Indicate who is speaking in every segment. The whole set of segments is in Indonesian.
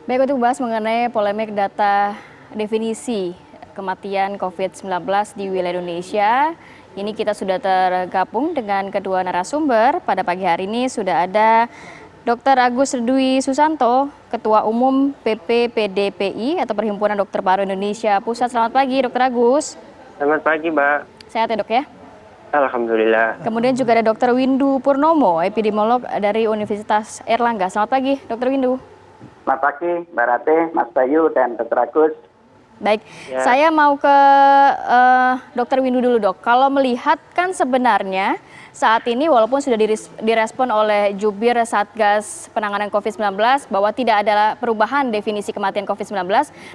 Speaker 1: Baik, untuk bahas mengenai polemik data definisi kematian COVID-19 di wilayah Indonesia, ini kita sudah tergabung dengan kedua narasumber. Pada pagi hari ini sudah ada Dr. Agus Dwi Susanto, Ketua Umum PPPDPI atau Perhimpunan Dokter Paru Indonesia Pusat. Selamat pagi, Dr. Agus.
Speaker 2: Selamat pagi, Mbak.
Speaker 1: Sehat ya, Dok ya?
Speaker 2: Alhamdulillah.
Speaker 1: Kemudian juga ada Dr. Windu Purnomo, epidemiolog dari Universitas Airlangga. Selamat pagi, Dr. Windu.
Speaker 3: Selamat pagi, Mbak Rate, Mas Bayu, dan Dr. Agus.
Speaker 1: Baik,
Speaker 2: Ya.
Speaker 1: saya mau ke Dr. Windu dulu, Dok. Kalau melihat kan sebenarnya saat ini walaupun sudah direspon oleh Jubir Satgas Penanganan COVID-19 bahwa tidak ada perubahan definisi kematian COVID-19,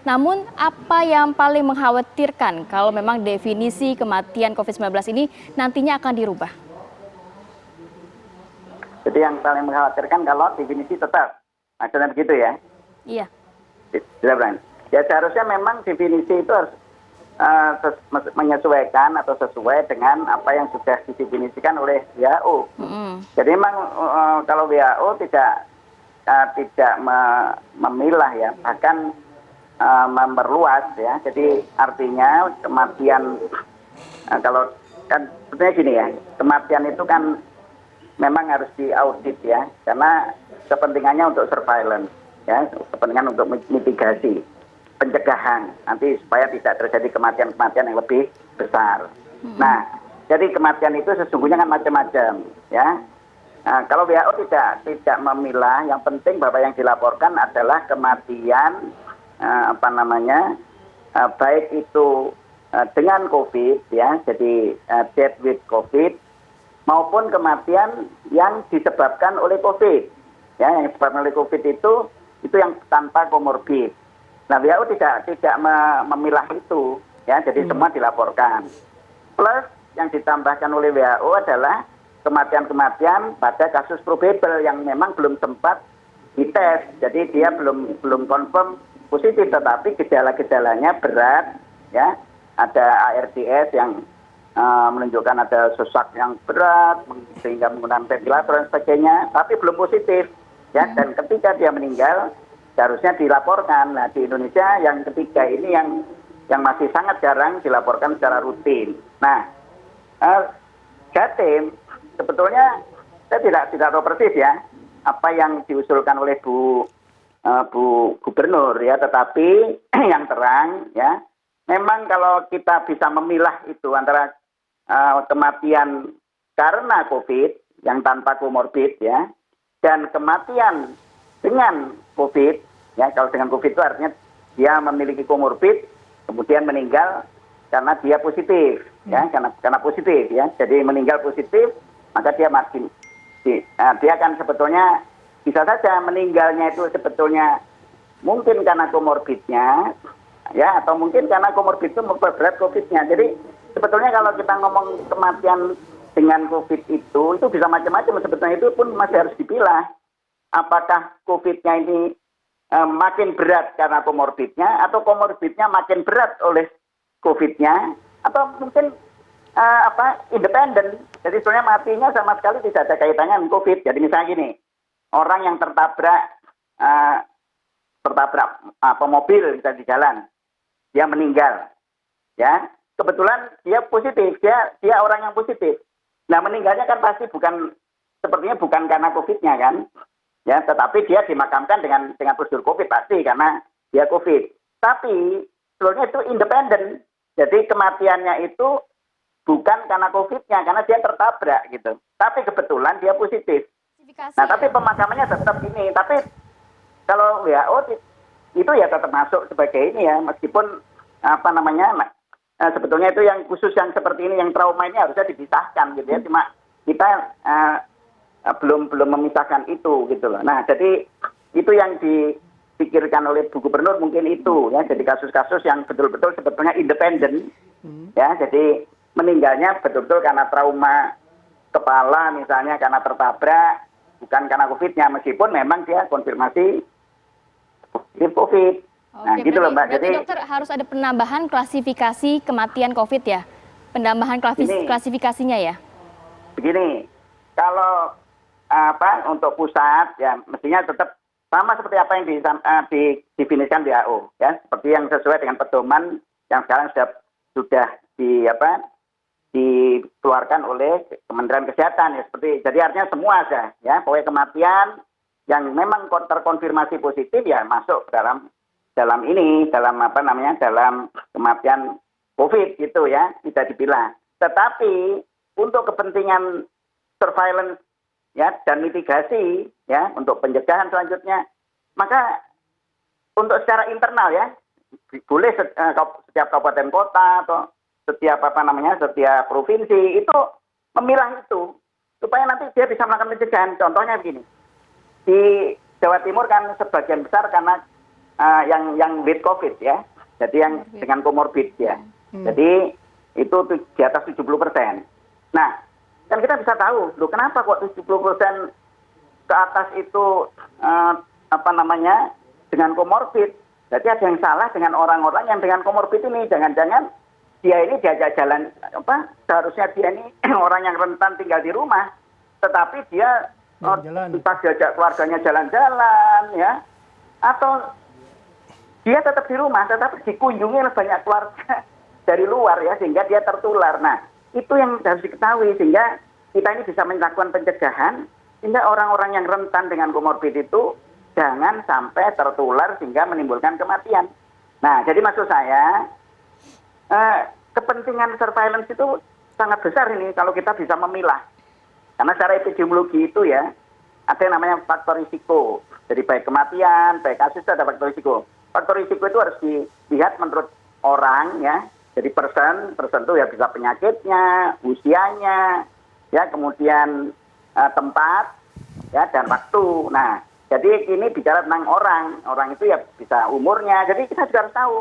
Speaker 1: namun apa yang paling mengkhawatirkan kalau memang definisi kematian COVID-19 ini nantinya akan dirubah?
Speaker 3: Jadi yang paling mengkhawatirkan kalau definisi tetap. Maksudnya begitu ya?
Speaker 1: Iya.
Speaker 3: Tidak berani. Ya seharusnya memang definisi itu harus menyesuaikan atau sesuai dengan apa yang sudah didefinisikan oleh WHO. Jadi memang kalau WHO tidak memilah ya, bahkan memperluas ya. Jadi artinya kematian kalau kan sebenarnya gini ya, kematian itu kan memang harus diaudit ya, karena kepentingannya untuk surveillance ya, kepentingan untuk mitigasi, pencegahan nanti supaya tidak terjadi kematian-kematian yang lebih besar. Nah, jadi kematian itu sesungguhnya kan macam-macam ya. Nah, kalau WHO tidak memilah, yang penting bahwa yang dilaporkan adalah kematian baik itu dengan COVID ya, jadi death with COVID maupun kematian yang disebabkan oleh COVID. Ya, yang disebabkan oleh COVID itu yang tanpa komorbid. Nah, WHO tidak memilah itu, ya, jadi semua dilaporkan. Plus yang ditambahkan oleh WHO adalah kematian-kematian pada kasus probable yang memang belum sempat dites, jadi dia belum confirm positif, tetapi gejala-gejalanya berat, ya, ada ARDS yang menunjukkan ada sesak yang berat sehingga menggunakan ventilator dan sebagainya, tapi belum positif, ya, dan ketika dia meninggal seharusnya dilaporkan. Nah, di Indonesia yang ketiga ini yang masih sangat jarang dilaporkan secara rutin. Nah, Jatim sebetulnya saya tidak tahu persis ya apa yang diusulkan oleh Bu Gubernur ya, tetapi yang terang ya, memang kalau kita bisa memilah itu antara kematian karena COVID yang tanpa komorbid ya, dan kematian dengan COVID ya, kalau dengan COVID itu artinya dia memiliki komorbid kemudian meninggal karena dia positif ya, karena positif ya, jadi meninggal positif, maka dia dia akan sebetulnya bisa saja meninggalnya itu sebetulnya mungkin karena komorbidnya ya, atau mungkin karena komorbid itu memperberat COVID-nya. Jadi sebetulnya kalau kita ngomong kematian dengan COVID itu bisa macam-macam, sebetulnya itu pun masih harus dipilah. Apakah COVID-nya ini makin berat karena komorbidnya, atau komorbidnya makin berat oleh COVID-nya, atau mungkin independen. Jadi sebenarnya matinya sama sekali tidak ada kaitannya dengan COVID. Jadi misalnya gini, orang yang tertabrak mobil bisa di jalan, dia meninggal, ya, kebetulan dia positif, dia orang yang positif. Nah, meninggalnya kan pasti sepertinya bukan karena COVID-nya kan, ya, tetapi dia dimakamkan dengan prosedur COVID pasti karena dia COVID. Tapi sebenarnya itu independen, jadi kematiannya itu bukan karena COVID-nya, karena dia tertabrak gitu. Tapi kebetulan dia positif. Nah, tapi pemakamannya tetap ini. Tapi kalau WHO itu ya tetap masuk sebagai ini ya, meskipun sebetulnya itu yang khusus yang seperti ini, yang trauma ini harusnya dipisahkan gitu ya. Cuma kita belum memisahkan itu gitu loh. Nah, jadi itu yang dipikirkan oleh Bu Gubernur mungkin itu ya. Jadi kasus-kasus yang betul-betul sebetulnya independen ya. Jadi meninggalnya betul-betul karena trauma kepala misalnya, karena tertabrak, bukan karena COVID-nya, meskipun memang dia konfirmasi COVID. Nah,
Speaker 1: Oke,
Speaker 3: gitu loh, Mbak.
Speaker 1: berarti
Speaker 3: Jadi
Speaker 1: dokter harus ada penambahan klasifikasi kematian COVID ya? Penambahan klasifikasinya ya?
Speaker 3: begini, kalau untuk pusat ya mestinya tetap sama seperti apa yang didefinisikan WHO, ya, seperti yang sesuai dengan pedoman yang sekarang sudah dikeluarkan oleh Kementerian Kesehatan, ya, seperti, jadi artinya semua aja, ya, pokoknya kematian yang memang terkonfirmasi positif ya masuk dalam kematian COVID gitu ya, tidak dipilah. Tetapi untuk kepentingan surveillance ya dan mitigasi ya untuk pencegahan selanjutnya, maka untuk secara internal ya boleh setiap kabupaten kota atau setiap setiap provinsi itu memilah itu supaya nanti dia bisa melakukan pencegahan. Contohnya begini, di Jawa Timur kan sebagian besar karena yang with COVID ya, jadi yang dengan komorbid ya. Jadi itu di atas 70%. Nah, kan kita bisa tahu, loh kenapa kok 70% ke atas itu dengan komorbid. Jadi ada yang salah dengan orang-orang yang dengan komorbid ini. Jangan-jangan dia ini diajak jalan, seharusnya dia ini orang yang rentan tinggal di rumah, tetapi dia bisa diajak keluarganya jalan-jalan ya, atau dia tetap di rumah tetapi dikunjungi oleh banyak keluarga dari luar ya, sehingga dia tertular. Nah, itu yang harus diketahui sehingga kita ini bisa melakukan pencegahan sehingga orang-orang yang rentan dengan komorbid itu jangan sampai tertular sehingga menimbulkan kematian. Nah, jadi maksud saya kepentingan surveillance itu sangat besar ini kalau kita bisa memilah. Karena secara epidemiologi itu ya ada yang namanya faktor risiko. Jadi baik kematian, baik kasus itu ada faktor risiko. Faktor risiko itu harus dilihat menurut orang ya. Jadi person itu ya bisa penyakitnya, usianya, ya kemudian tempat, ya dan waktu. Nah, jadi ini bicara tentang orang itu ya bisa umurnya. Jadi kita juga harus tahu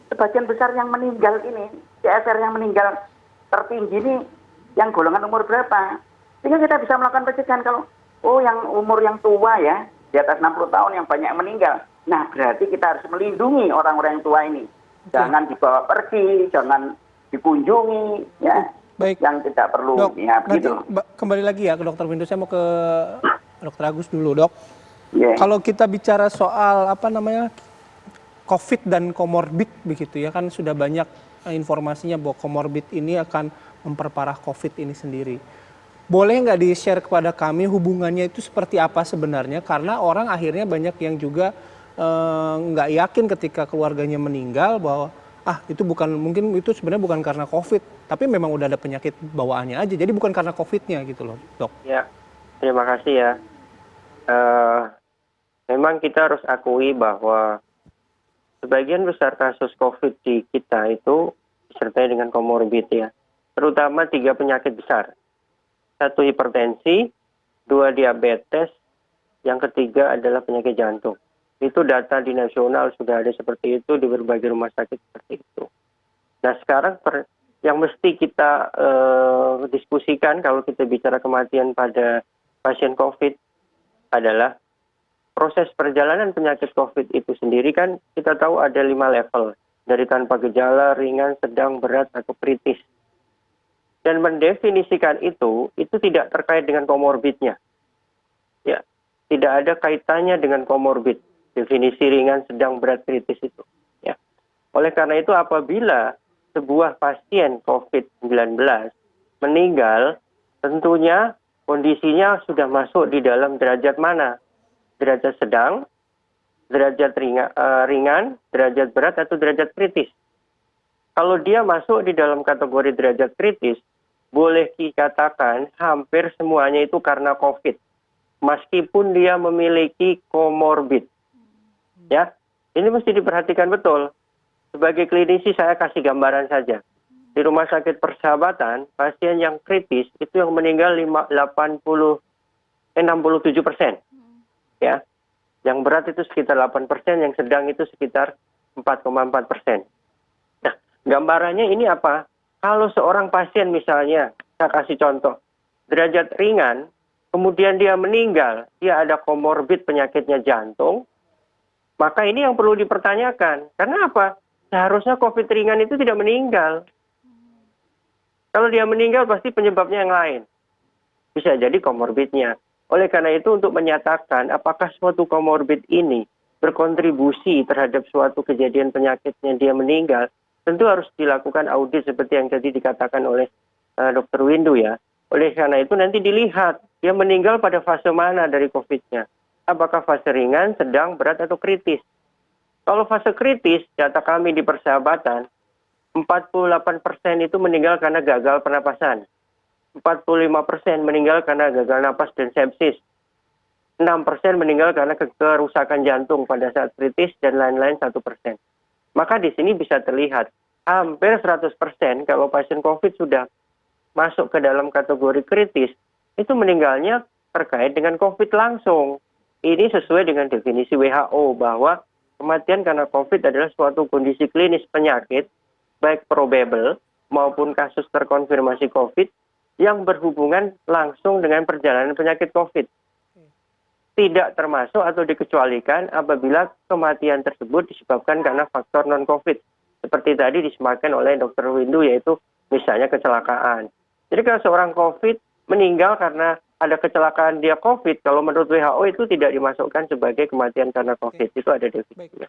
Speaker 3: sebagian besar yang meninggal ini, CSR yang meninggal tertinggi ini yang golongan umur berapa? Sehingga kita bisa melakukan pencegahan kalau yang umur yang tua ya di atas 60 tahun yang banyak meninggal. Nah, berarti kita harus melindungi orang-orang yang tua ini. Jangan dibawa pergi, jangan dikunjungi, ya.
Speaker 4: Baik.
Speaker 3: Yang tidak perlu.
Speaker 4: Dok,
Speaker 3: ya,
Speaker 4: nanti
Speaker 3: begitu.
Speaker 4: kembali lagi ya ke Dokter Windu. Saya mau ke Dokter Agus dulu, Dok.
Speaker 3: Yeah.
Speaker 4: Kalau kita bicara soal COVID dan komorbid begitu ya, kan sudah banyak informasinya bahwa komorbid ini akan memperparah COVID ini sendiri. Boleh nggak di-share kepada kami hubungannya itu seperti apa sebenarnya? Karena orang akhirnya banyak yang juga nggak yakin ketika keluarganya meninggal bahwa itu mungkin itu sebenarnya bukan karena COVID, tapi memang udah ada penyakit bawaannya aja. Jadi bukan karena COVID-nya gitu loh, Dok.
Speaker 2: Ya, terima kasih ya. Memang kita harus akui bahwa sebagian besar kasus COVID di kita itu disertai dengan komorbid ya. Terutama 3 penyakit besar. 1 hipertensi, 2 diabetes, yang ketiga adalah penyakit jantung. Itu data di nasional sudah ada seperti itu, di berbagai rumah sakit seperti itu. Nah sekarang yang mesti kita diskusikan kalau kita bicara kematian pada pasien COVID adalah proses perjalanan penyakit COVID itu sendiri kan kita tahu ada 5 level. Dari tanpa gejala, ringan, sedang, berat, atau kritis. Dan mendefinisikan itu tidak terkait dengan komorbidnya. Ya, tidak ada kaitannya dengan komorbid. Definisi ringan, sedang, berat, kritis itu. Ya. Oleh karena itu apabila sebuah pasien COVID-19 meninggal, tentunya kondisinya sudah masuk di dalam derajat mana? Derajat sedang, derajat ringan, derajat berat, atau derajat kritis. Kalau dia masuk di dalam kategori derajat kritis, boleh dikatakan hampir semuanya itu karena COVID. Meskipun dia memiliki komorbid. Ya, ini mesti diperhatikan betul. Sebagai klinisi saya kasih gambaran saja. Di Rumah Sakit Persahabatan, pasien yang kritis itu yang meninggal 67%. Ya. Yang berat itu sekitar 8%, yang sedang itu sekitar 4,4%. Nah, gambarannya ini apa? Kalau seorang pasien misalnya, saya kasih contoh, derajat ringan, kemudian dia meninggal, dia ada komorbid penyakitnya jantung, maka ini yang perlu dipertanyakan. Karena apa? Seharusnya COVID ringan itu tidak meninggal. Kalau dia meninggal pasti penyebabnya yang lain. Bisa jadi komorbidnya. Oleh karena itu untuk menyatakan apakah suatu komorbid ini berkontribusi terhadap suatu kejadian penyakitnya dia meninggal, tentu harus dilakukan audit seperti yang tadi dikatakan oleh Dr. Windu ya. Oleh karena itu nanti dilihat dia meninggal pada fase mana dari COVID-nya. Apakah fase ringan, sedang, berat, atau kritis. Kalau fase kritis, data kami di Persahabatan, 48% itu meninggal karena gagal pernapasan. 45% meninggal karena gagal napas dan sepsis. 6% meninggal karena kerusakan jantung pada saat kritis dan lain-lain 1%. Maka di sini bisa terlihat hampir 100% kalau pasien COVID sudah masuk ke dalam kategori kritis, itu meninggalnya terkait dengan COVID langsung. Ini sesuai dengan definisi WHO bahwa kematian karena COVID adalah suatu kondisi klinis penyakit, baik probable maupun kasus terkonfirmasi COVID, yang berhubungan langsung dengan perjalanan penyakit COVID. Tidak termasuk atau dikecualikan apabila kematian tersebut disebabkan karena faktor non-COVID. Seperti tadi disebutkan oleh Dr. Windu, yaitu misalnya kecelakaan. Jadi kalau seorang COVID meninggal karena ada kecelakaan dia COVID, kalau menurut WHO itu tidak dimasukkan sebagai kematian karena COVID. Itu ada definisinya.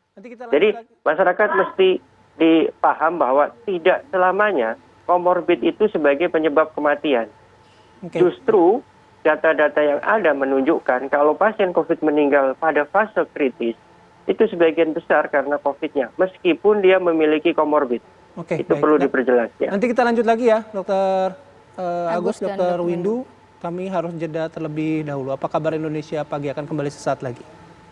Speaker 2: Jadi masyarakat mesti dipaham bahwa tidak selamanya komorbid itu sebagai penyebab kematian. Justru data-data yang ada menunjukkan kalau pasien COVID meninggal pada fase kritis, itu sebagian besar karena COVID-nya, meskipun dia memiliki komorbid. Itu perlu diperjelas ya.
Speaker 4: Nanti kita lanjut lagi ya, Dr. Agus,
Speaker 1: dan
Speaker 4: Dr.
Speaker 1: Dr.
Speaker 4: Windu. Kami harus jeda terlebih dahulu. Apa kabar Indonesia pagi akan kembali sesaat lagi.